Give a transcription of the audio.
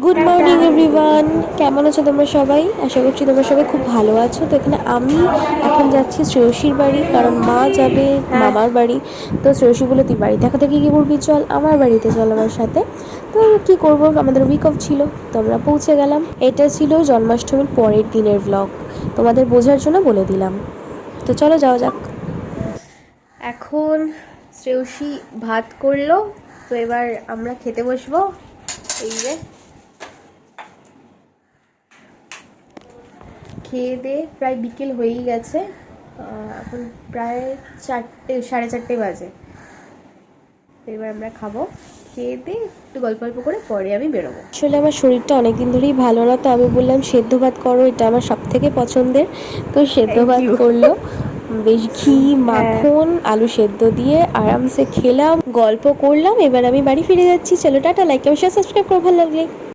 Good morning everyone, কেমন আছো তোমরা সবাই? আশা করছি তোমরা সবাই খুব ভালো আছো। তো এখানে আমি এখন যাচ্ছি শ্রেয়সীর বাড়ি, কারণ মা যাবে মামার বাড়ি। তো শ্রেয়সী বলে তুই বাড়ি দেখা থেকে কী করবি, চল আমার বাড়িতে, চল আমার সাথে। তো কী করবো, আমাদের উইক অফ ছিল, তো আমরা পৌঁছে গেলাম। এটা ছিল জন্মাষ্টমীর পরের দিনের ব্লগ, তোমাদের বোঝার জন্য বলে দিলাম। তো চলো যাওয়া যাক। এখন শ্রেয়সী ভাত করলো, তো এবার আমরা খেতে বসবো। এই যে খেয়ে দিয়ে প্রায় বিকেল হয়েই গেছে, এখন প্রায় 4:30 বাজে। এবার আমরা খাবো, খেয়ে দিয়ে একটু গল্প করে পরে আমি বেরোবো। আসলে আমার শরীরটা অনেকদিন ধরেই ভালো না, তো আমি বললাম সেদ্ধ ভাত করো, এটা আমার সব থেকে পছন্দের। তো সেদ্ধ ভাত করলো, বেশ ঘি মাখন আলু সেদ্ধ দিয়ে আরামসে খেলাম, গল্প করলাম। এবার আমি বাড়ি ফিরে যাচ্ছি। চলো টাটা, লাইক সাবস্ক্রাইব করো ভালো লাগলে।